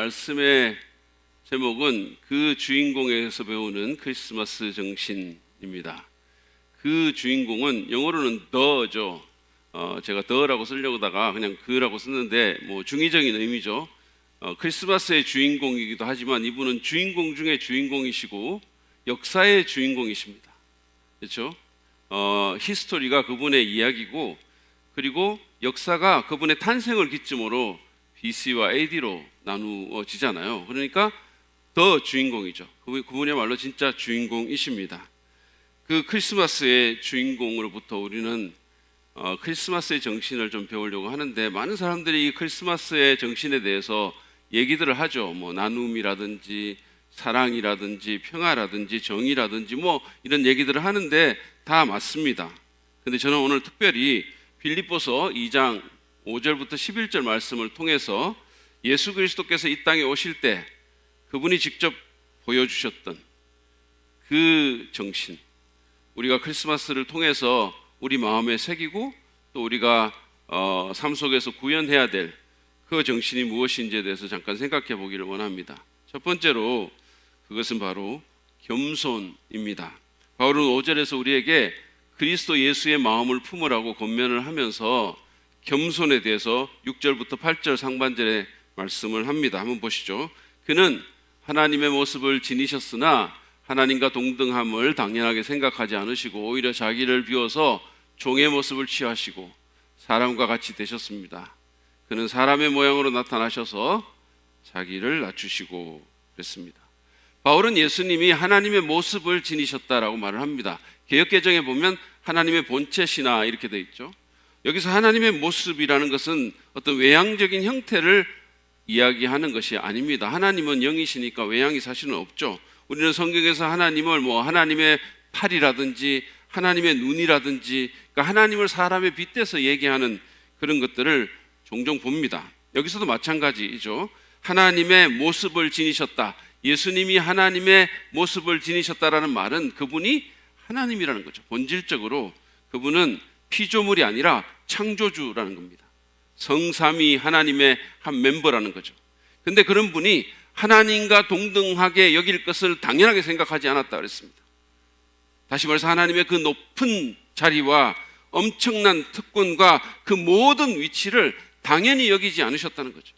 말씀의 제목은 그 주인공에서 배우는 크리스마스 정신입니다. 그 주인공은 영어로는 the죠. 제가 the라고 쓰려고 하다가 그냥 그라고 썼는데 중의적인 의미죠. 크리스마스의 주인공이기도 하지만 이분은 주인공 중에 주인공이시고 역사의 주인공이십니다. 그렇죠? 히스토리가 그분의 이야기고, 그리고 역사가 그분의 탄생을 기점으로 BC와 AD로 나누어지잖아요. 그러니까 더 주인공이죠. 그분이야말로 진짜 주인공이십니다. 그 크리스마스의 주인공으로부터 우리는 크리스마스의 정신을 좀 배우려고 하는데, 많은 사람들이 이 크리스마스의 정신에 대해서 얘기들을 하죠. 나눔이라든지 사랑이라든지 평화라든지 정의라든지 이런 얘기들을 하는데 다 맞습니다. 근데 저는 오늘 특별히 빌립보서 2장 5절부터 11절 말씀을 통해서 예수 그리스도께서 이 땅에 오실 때 그분이 직접 보여주셨던 그 정신, 우리가 크리스마스를 통해서 우리 마음에 새기고 또 우리가 삶 속에서 구현해야 될 그 정신이 무엇인지에 대해서 잠깐 생각해 보기를 원합니다. 첫 번째로 그것은 바로 겸손입니다. 바울은 5절에서 우리에게 그리스도 예수의 마음을 품으라고 권면을 하면서 겸손에 대해서 6절부터 8절 상반절에 말씀을 합니다. 한번 보시죠. 그는 하나님의 모습을 지니셨으나 하나님과 동등함을 당연하게 생각하지 않으시고 오히려 자기를 비워서 종의 모습을 취하시고 사람과 같이 되셨습니다. 그는 사람의 모양으로 나타나셔서 자기를 낮추시고 그랬습니다. 바울은 예수님이 하나님의 모습을 지니셨다라고 말을 합니다. 개역개정에 보면 하나님의 본체시나 이렇게 되어 있죠. 여기서 하나님의 모습이라는 것은 어떤 외향적인 형태를 이야기하는 것이 아닙니다. 하나님은 영이시니까 외향이 사실은 없죠. 우리는 성경에서 하나님을 하나님의 팔이라든지 하나님의 눈이라든지, 그러니까 하나님을 사람에 빗대서 얘기하는 그런 것들을 종종 봅니다. 여기서도 마찬가지죠. 하나님의 모습을 지니셨다. 예수님이 하나님의 모습을 지니셨다라는 말은 그분이 하나님이라는 거죠. 본질적으로 그분은 피조물이 아니라 창조주라는 겁니다. 성삼위 하나님의 한 멤버라는 거죠. 그런데 그런 분이 하나님과 동등하게 여길 것을 당연하게 생각하지 않았다 그랬습니다. 다시 말해서 하나님의 그 높은 자리와 엄청난 특권과 그 모든 위치를 당연히 여기지 않으셨다는 거죠.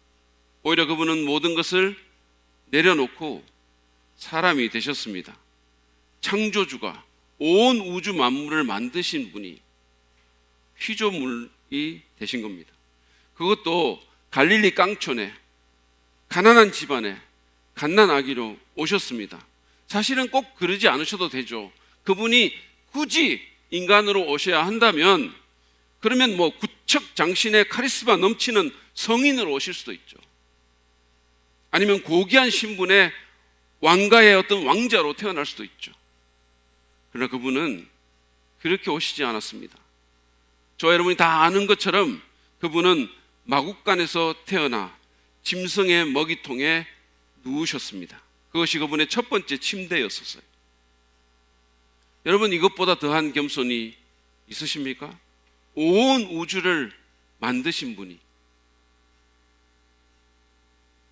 오히려 그분은 모든 것을 내려놓고 사람이 되셨습니다. 창조주가 온 우주 만물을 만드신 분이 피조물이 되신 겁니다. 그것도 갈릴리 깡촌에 가난한 집안에 갓난아기로 오셨습니다. 사실은 꼭 그러지 않으셔도 되죠. 그분이 굳이 인간으로 오셔야 한다면 그러면 구척장신의 카리스마 넘치는 성인으로 오실 수도 있죠. 아니면 고귀한 신분의 왕가의 어떤 왕자로 태어날 수도 있죠. 그러나 그분은 그렇게 오시지 않았습니다. 저와 여러분이 다 아는 것처럼 그분은 마국간에서 태어나 짐승의 먹이통에 누우셨습니다. 그것이 그분의 첫 번째 침대였었어요. 여러분, 이것보다 더한 겸손이 있으십니까? 온 우주를 만드신 분이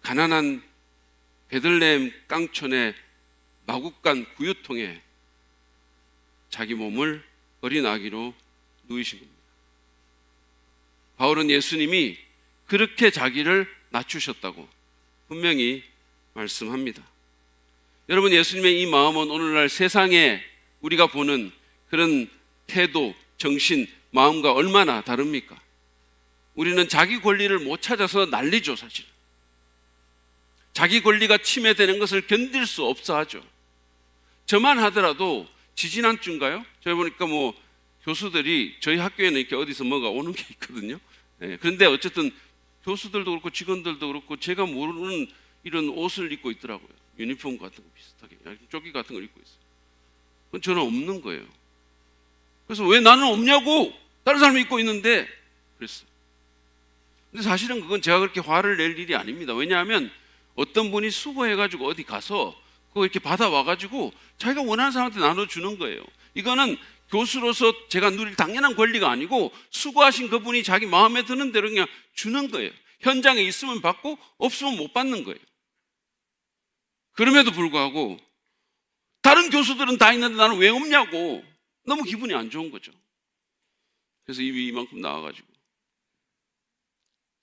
가난한 베들레헴 깡촌의 마국간 구유통에 자기 몸을 어린 아기로 누이신 겁니다. 바울은 예수님이 그렇게 자기를 낮추셨다고 분명히 말씀합니다. 여러분, 예수님의 이 마음은 오늘날 세상에 우리가 보는 그런 태도, 정신, 마음과 얼마나 다릅니까? 우리는 자기 권리를 못 찾아서 난리죠, 사실. 자기 권리가 침해되는 것을 견딜 수 없어 하죠. 저만 하더라도 지지난주인가요? 저희 보니까 교수들이 저희 학교에는 이렇게 어디서 뭐가 오는 게 있거든요. 그런데 어쨌든 교수들도 그렇고 직원들도 그렇고 제가 모르는 이런 옷을 입고 있더라고요. 유니폼 같은 거 비슷하게 조끼 같은 걸 입고 있어요. 그건 저는 없는 거예요. 그래서 왜 나는 없냐고, 다른 사람이 입고 있는데 그랬어요. 근데 사실은 그건 제가 그렇게 화를 낼 일이 아닙니다. 왜냐하면 어떤 분이 수고해가지고 어디 가서 그거 이렇게 받아와가지고 자기가 원하는 사람한테 나눠주는 거예요. 이거는 교수로서 제가 누릴 당연한 권리가 아니고 수고하신 그분이 자기 마음에 드는 대로 그냥 주는 거예요. 현장에 있으면 받고 없으면 못 받는 거예요. 그럼에도 불구하고 다른 교수들은 다 있는데 나는 왜 없냐고 너무 기분이 안 좋은 거죠. 그래서 입이 이만큼 나와가지고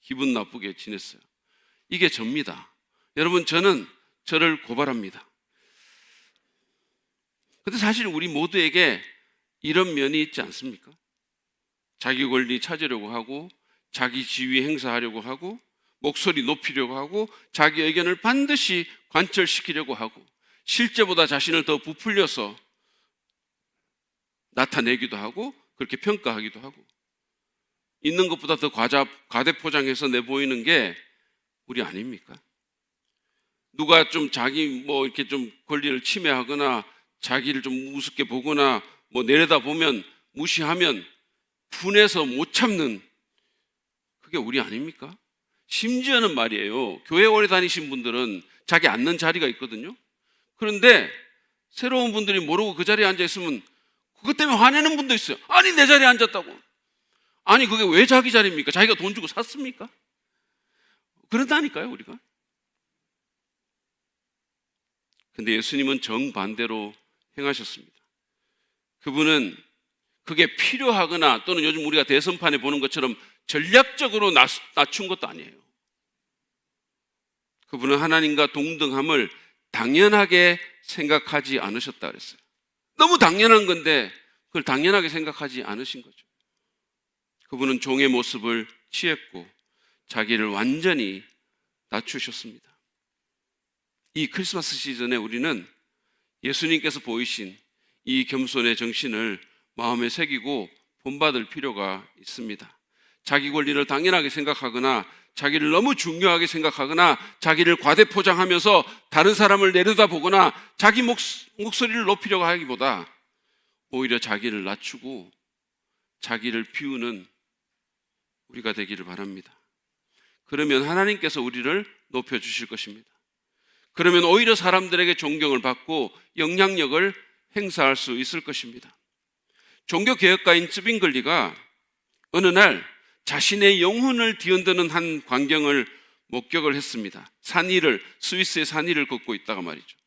기분 나쁘게 지냈어요. 이게 접니다. 여러분, 저는 저를 고발합니다. 근데 사실 우리 모두에게 이런 면이 있지 않습니까? 자기 권리 찾으려고 하고, 자기 지위 행사하려고 하고, 목소리 높이려고 하고, 자기 의견을 반드시 관철시키려고 하고, 실제보다 자신을 더 부풀려서 나타내기도 하고, 그렇게 평가하기도 하고, 있는 것보다 더 과대 포장해서 내보이는 게 우리 아닙니까? 누가 좀 자기 이렇게 좀 권리를 침해하거나 자기를 좀 우습게 보거나 내려다보면 무시하면 분해서 못 참는, 그게 우리 아닙니까? 심지어는 말이에요, 교회 오래 다니신 분들은 자기 앉는 자리가 있거든요. 그런데 새로운 분들이 모르고 그 자리에 앉아 있으면 그것 때문에 화내는 분도 있어요. 아니, 내 자리에 앉았다고. 아니, 그게 왜 자기 자리입니까? 자기가 돈 주고 샀습니까? 그런다니까요, 우리가. 근데 예수님은 정반대로 행하셨습니다. 그분은 그게 필요하거나 또는 요즘 우리가 대선판에 보는 것처럼 전략적으로 낮춘 것도 아니에요. 그분은 하나님과 동등함을 당연하게 생각하지 않으셨다 그랬어요. 너무 당연한 건데 그걸 당연하게 생각하지 않으신 거죠. 그분은 종의 모습을 취했고 자기를 완전히 낮추셨습니다. 이 크리스마스 시즌에 우리는 예수님께서 보이신 이 겸손의 정신을 마음에 새기고 본받을 필요가 있습니다. 자기 권리를 당연하게 생각하거나 자기를 너무 중요하게 생각하거나 자기를 과대포장하면서 다른 사람을 내려다보거나 자기 목소리를 높이려고 하기보다 오히려 자기를 낮추고 자기를 비우는 우리가 되기를 바랍니다. 그러면 하나님께서 우리를 높여주실 것입니다. 그러면 오히려 사람들에게 존경을 받고 영향력을 행사할 수 있을 것입니다. 종교개혁가인 쯔빙글리가 어느 날 자신의 영혼을 뒤흔드는 한 광경을 목격을 했습니다. 스위스의 산 위를 걷고 있다가 말이죠.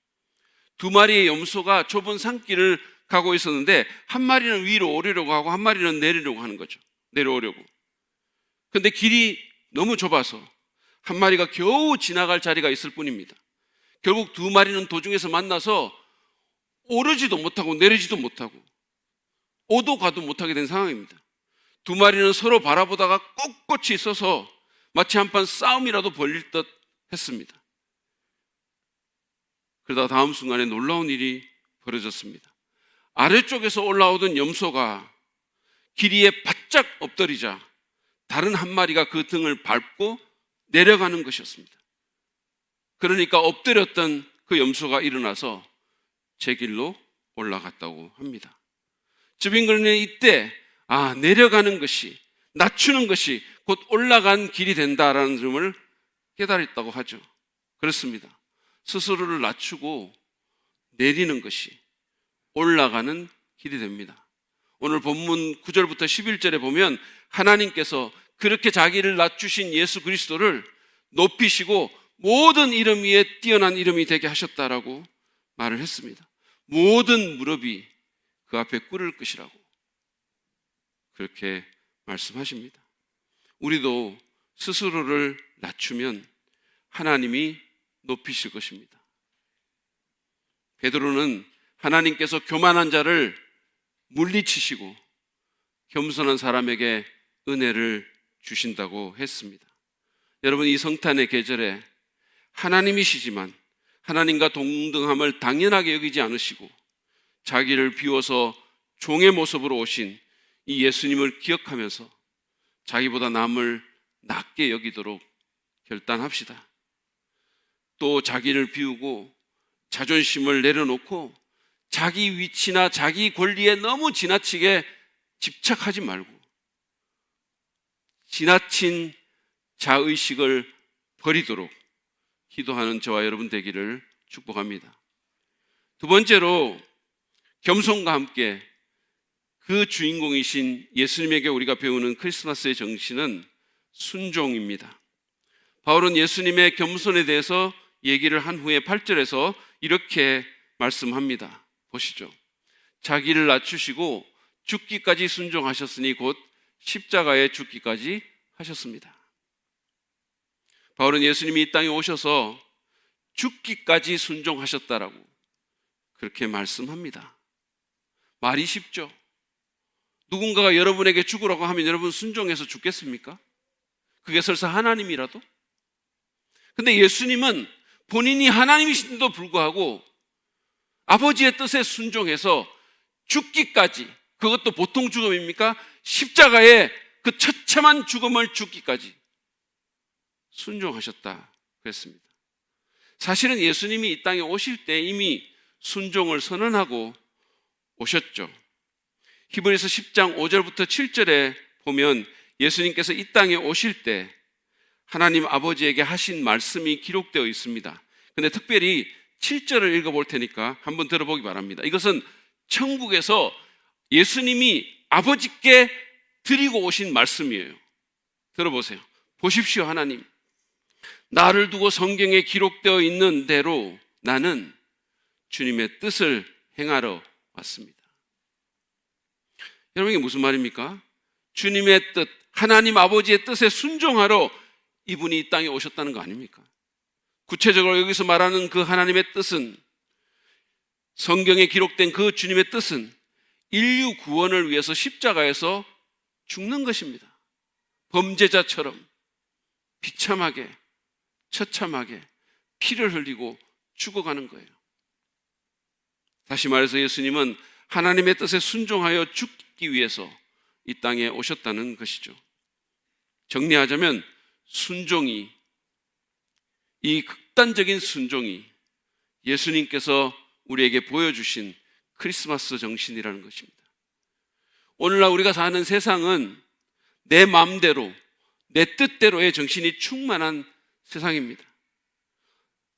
두 마리의 염소가 좁은 산길을 가고 있었는데 한 마리는 위로 오르려고 하고 한 마리는 내리려고 하는 거죠. 내려오려고. 근데 길이 너무 좁아서 한 마리가 겨우 지나갈 자리가 있을 뿐입니다. 결국 두 마리는 도중에서 만나서 오르지도 못하고 내리지도 못하고 오도 가도 못하게 된 상황입니다. 두 마리는 서로 바라보다가 꼿꼿이 서서 마치 한판 싸움이라도 벌릴 듯 했습니다. 그러다 다음 순간에 놀라운 일이 벌어졌습니다. 아래쪽에서 올라오던 염소가 길 위에 바짝 엎드리자 다른 한 마리가 그 등을 밟고 내려가는 것이었습니다. 그러니까 엎드렸던 그 염소가 일어나서 제 길로 올라갔다고 합니다. 쯔빙글리는 이때 내려가는 것이, 낮추는 것이 곧 올라간 길이 된다라는 점을 깨달았다고 하죠. 그렇습니다. 스스로를 낮추고 내리는 것이 올라가는 길이 됩니다. 오늘 본문 9절부터 11절에 보면 하나님께서 그렇게 자기를 낮추신 예수 그리스도를 높이시고 모든 이름 위에 뛰어난 이름이 되게 하셨다라고 말을 했습니다. 모든 무릎이 그 앞에 꿇을 것이라고 그렇게 말씀하십니다. 우리도 스스로를 낮추면 하나님이 높이실 것입니다. 베드로는 하나님께서 교만한 자를 물리치시고 겸손한 사람에게 은혜를 주신다고 했습니다. 여러분, 이 성탄의 계절에 하나님이시지만 하나님과 동등함을 당연하게 여기지 않으시고 자기를 비워서 종의 모습으로 오신 이 예수님을 기억하면서 자기보다 남을 낮게 여기도록 결단합시다. 또 자기를 비우고 자존심을 내려놓고 자기 위치나 자기 권리에 너무 지나치게 집착하지 말고 지나친 자의식을 버리도록 기도하는 저와 여러분 되기를 축복합니다. 두 번째로 겸손과 함께 그 주인공이신 예수님에게 우리가 배우는 크리스마스의 정신은 순종입니다. 바울은 예수님의 겸손에 대해서 얘기를 한 후에 8절에서 이렇게 말씀합니다. 보시죠. 자기를 낮추시고 죽기까지 순종하셨으니 곧 십자가에 죽기까지 하셨습니다. 바울은 예수님이 이 땅에 오셔서 죽기까지 순종하셨다라고 그렇게 말씀합니다. 말이 쉽죠. 누군가가 여러분에게 죽으라고 하면 여러분 순종해서 죽겠습니까? 그게 설사 하나님이라도? 근데 예수님은 본인이 하나님이신데도 불구하고 아버지의 뜻에 순종해서 죽기까지, 그것도 보통 죽음입니까? 십자가에 그 처참한 죽음을 죽기까지 순종하셨다 그랬습니다. 사실은 예수님이 이 땅에 오실 때 이미 순종을 선언하고 오셨죠. 히브리서 10장 5절부터 7절에 보면 예수님께서 이 땅에 오실 때 하나님 아버지에게 하신 말씀이 기록되어 있습니다. 근데 특별히 7절을 읽어볼 테니까 한번 들어보기 바랍니다. 이것은 천국에서 예수님이 아버지께 드리고 오신 말씀이에요. 들어보세요. 보십시오, 하나님. 나를 두고 성경에 기록되어 있는 대로 나는 주님의 뜻을 행하러 왔습니다. 여러분, 이게 무슨 말입니까? 주님의 뜻, 하나님 아버지의 뜻에 순종하러 이분이 이 땅에 오셨다는 거 아닙니까? 구체적으로 여기서 말하는 그 하나님의 뜻은, 성경에 기록된 그 주님의 뜻은 인류 구원을 위해서 십자가에서 죽는 것입니다. 범죄자처럼 비참하게, 처참하게 피를 흘리고 죽어가는 거예요. 다시 말해서 예수님은 하나님의 뜻에 순종하여 죽기 위해서 이 땅에 오셨다는 것이죠. 정리하자면 순종이, 이 극단적인 순종이 예수님께서 우리에게 보여주신 크리스마스 정신이라는 것입니다. 오늘날 우리가 사는 세상은 내 마음대로, 내 뜻대로의 정신이 충만한 세상입니다.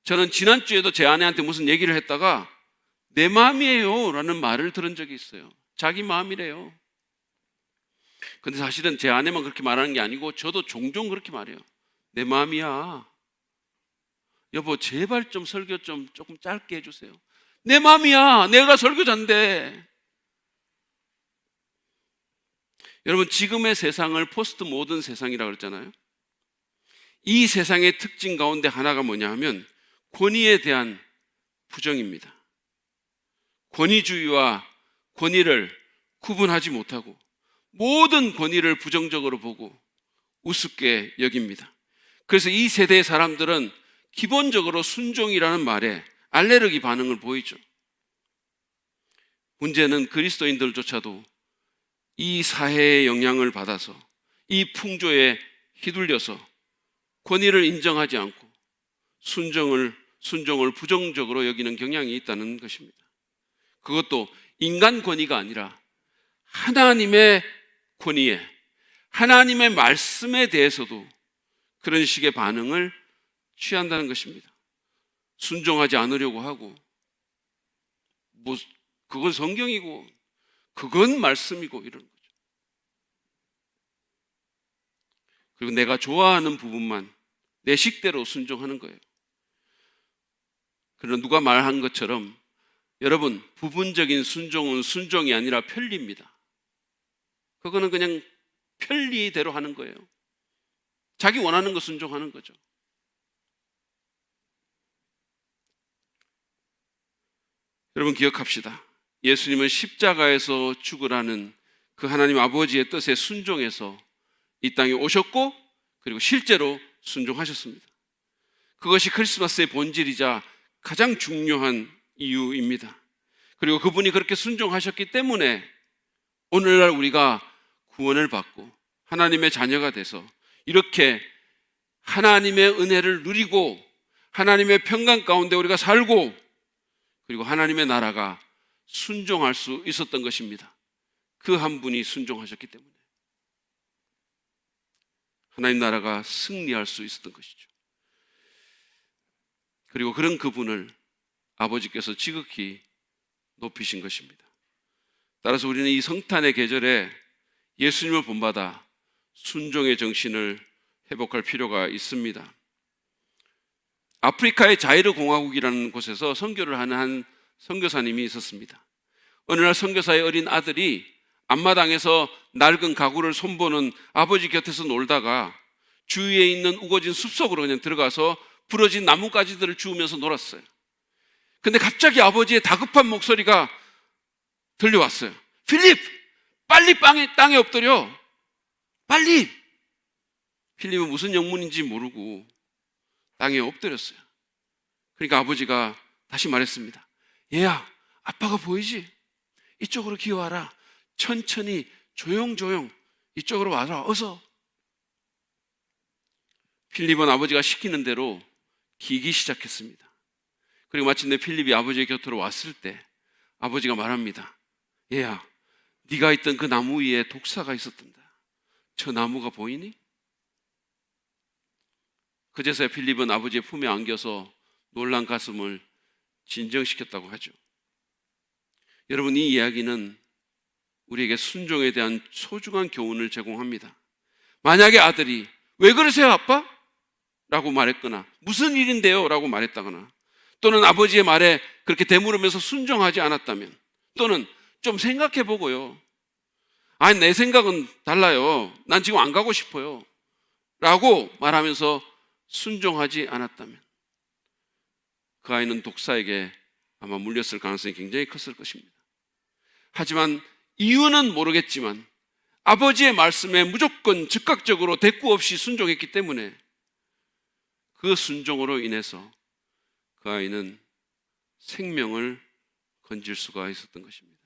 저는 지난주에도 제 아내한테 무슨 얘기를 했다가 내 마음이에요 라는 말을 들은 적이 있어요. 자기 마음이래요. 근데 사실은 제 아내만 그렇게 말하는 게 아니고 저도 종종 그렇게 말해요. 내 마음이야. 여보, 제발 좀 설교 좀 조금 짧게 해주세요. 내 마음이야. 내가 설교자인데. 여러분, 지금의 세상을 포스트 모던 세상이라고 그랬잖아요. 이 세상의 특징 가운데 하나가 뭐냐 하면 권위에 대한 부정입니다. 권위주의와 권위를 구분하지 못하고 모든 권위를 부정적으로 보고 우습게 여깁니다. 그래서 이 세대의 사람들은 기본적으로 순종이라는 말에 알레르기 반응을 보이죠. 문제는 그리스도인들조차도 이 사회의 영향을 받아서 이 풍조에 휘둘려서 권위를 인정하지 않고 순종을 부정적으로 여기는 경향이 있다는 것입니다. 그것도 인간 권위가 아니라 하나님의 권위에, 하나님의 말씀에 대해서도 그런 식의 반응을 취한다는 것입니다. 순종하지 않으려고 하고, 그건 성경이고 그건 말씀이고 이런 거죠. 그리고 내가 좋아하는 부분만 내 식대로 순종하는 거예요. 그러나 누가 말한 것처럼 여러분, 부분적인 순종은 순종이 아니라 편리입니다. 그거는 그냥 편리대로 하는 거예요. 자기 원하는 거 순종하는 거죠. 여러분, 기억합시다. 예수님은 십자가에서 죽으라는 그 하나님 아버지의 뜻에 순종해서 이 땅에 오셨고, 그리고 실제로 순종하셨습니다. 그것이 크리스마스의 본질이자 가장 중요한 이유입니다. 그리고 그분이 그렇게 순종하셨기 때문에 오늘날 우리가 구원을 받고 하나님의 자녀가 돼서 이렇게 하나님의 은혜를 누리고 하나님의 평강 가운데 우리가 살고, 그리고 하나님의 나라가 순종할 수 있었던 것입니다. 그 한 분이 순종하셨기 때문에 하나님 나라가 승리할 수 있었던 것이죠. 그리고 그런 그분을 아버지께서 지극히 높이신 것입니다. 따라서 우리는 이 성탄의 계절에 예수님을 본받아 순종의 정신을 회복할 필요가 있습니다. 아프리카의 자이르 공화국이라는 곳에서 선교를 하는 한 선교사님이 있었습니다. 어느 날 선교사의 어린 아들이 앞마당에서 낡은 가구를 손보는 아버지 곁에서 놀다가 주위에 있는 우거진 숲속으로 그냥 들어가서 부러진 나뭇가지들을 주우면서 놀았어요. 근데 갑자기 아버지의 다급한 목소리가 들려왔어요. 필립! 빨리 땅에 엎드려! 빨리! 필립은 무슨 영문인지 모르고 땅에 엎드렸어요. 그러니까 아버지가 다시 말했습니다. 얘야, 아빠가 보이지? 이쪽으로 기어와라. 천천히 조용조용 이쪽으로 와라. 어서. 필립은 아버지가 시키는 대로 기기 시작했습니다. 그리고 마침내 필립이 아버지의 곁으로 왔을 때 아버지가 말합니다. 얘야, 네가 있던 그 나무 위에 독사가 있었단다. 저 나무가 보이니? 그제서야 필립은 아버지의 품에 안겨서 놀란 가슴을 진정시켰다고 하죠. 여러분, 이 이야기는 우리에게 순종에 대한 소중한 교훈을 제공합니다. 만약에 아들이 왜 그러세요 아빠? 라고 말했거나 무슨 일인데요? 라고 말했다거나 또는 아버지의 말에 그렇게 되물으면서 순종하지 않았다면, 또는 좀 생각해보고요, 아니 내 생각은 달라요, 난 지금 안 가고 싶어요 라고 말하면서 순종하지 않았다면 그 아이는 독사에게 아마 물렸을 가능성이 굉장히 컸을 것입니다. 하지만 이유는 모르겠지만 아버지의 말씀에 무조건 즉각적으로 대꾸 없이 순종했기 때문에 그 순종으로 인해서 그 아이는 생명을 건질 수가 있었던 것입니다.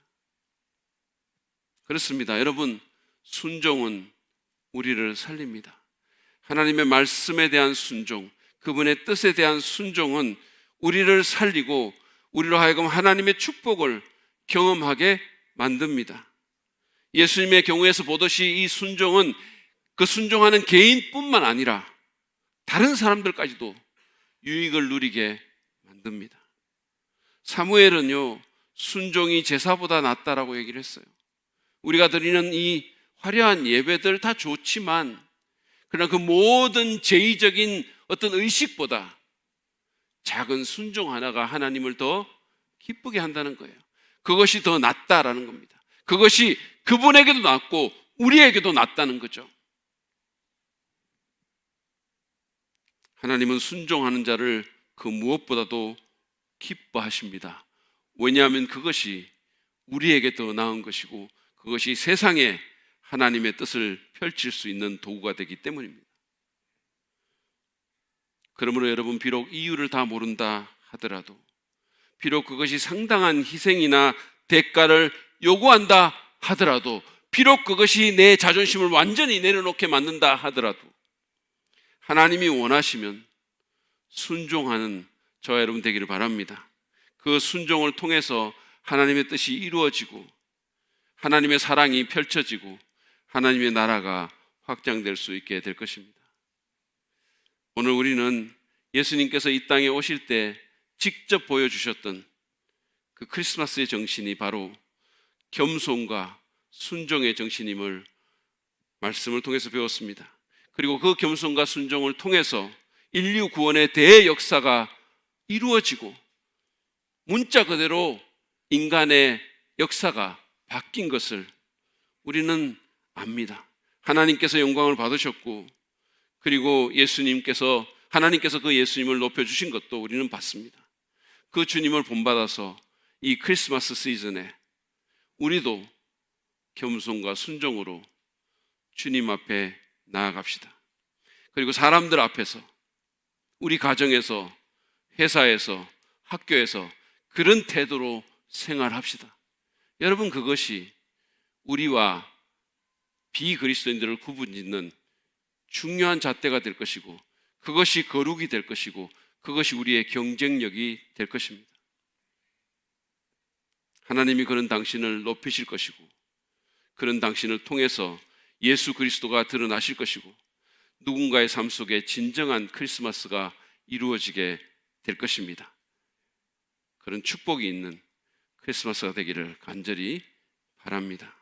그렇습니다. 여러분, 순종은 우리를 살립니다. 하나님의 말씀에 대한 순종, 그분의 뜻에 대한 순종은 우리를 살리고 우리로 하여금 하나님의 축복을 경험하게 만듭니다. 예수님의 경우에서 보듯이 이 순종은 그 순종하는 개인뿐만 아니라 다른 사람들까지도 유익을 누리게 만듭니다. 사무엘은요, 순종이 제사보다 낫다라고 얘기를 했어요. 우리가 드리는 이 화려한 예배들 다 좋지만 그러나 그 모든 제의적인 어떤 의식보다 작은 순종 하나가 하나님을 더 기쁘게 한다는 거예요. 그것이 더 낫다라는 겁니다. 그것이 그분에게도 낫고 우리에게도 낫다는 거죠. 하나님은 순종하는 자를 그 무엇보다도 기뻐하십니다. 왜냐하면 그것이 우리에게 더 나은 것이고 그것이 세상에 하나님의 뜻을 펼칠 수 있는 도구가 되기 때문입니다. 그러므로 여러분, 비록 이유를 다 모른다 하더라도, 비록 그것이 상당한 희생이나 대가를 요구한다 하더라도, 비록 그것이 내 자존심을 완전히 내려놓게 만든다 하더라도 하나님이 원하시면 순종하는 저와 여러분 되기를 바랍니다. 그 순종을 통해서 하나님의 뜻이 이루어지고 하나님의 사랑이 펼쳐지고 하나님의 나라가 확장될 수 있게 될 것입니다. 오늘 우리는 예수님께서 이 땅에 오실 때 직접 보여주셨던 그 크리스마스의 정신이 바로 겸손과 순종의 정신임을 말씀을 통해서 배웠습니다. 그리고 그 겸손과 순종을 통해서 인류 구원의 대역사가 이루어지고 문자 그대로 인간의 역사가 바뀐 것을 우리는 압니다. 하나님께서 영광을 받으셨고, 그리고 하나님께서 그 예수님을 높여주신 것도 우리는 봤습니다. 그 주님을 본받아서 이 크리스마스 시즌에 우리도 겸손과 순종으로 주님 앞에 나아갑시다. 그리고 사람들 앞에서, 우리 가정에서, 회사에서, 학교에서 그런 태도로 생활합시다. 여러분, 그것이 우리와 비그리스도인들을 구분짓는 중요한 잣대가 될 것이고, 그것이 거룩이 될 것이고, 그것이 우리의 경쟁력이 될 것입니다. 하나님이 그런 당신을 높이실 것이고, 그런 당신을 통해서 예수 그리스도가 드러나실 것이고, 누군가의 삶 속에 진정한 크리스마스가 이루어지게 될 것입니다. 그런 축복이 있는 크리스마스가 되기를 간절히 바랍니다.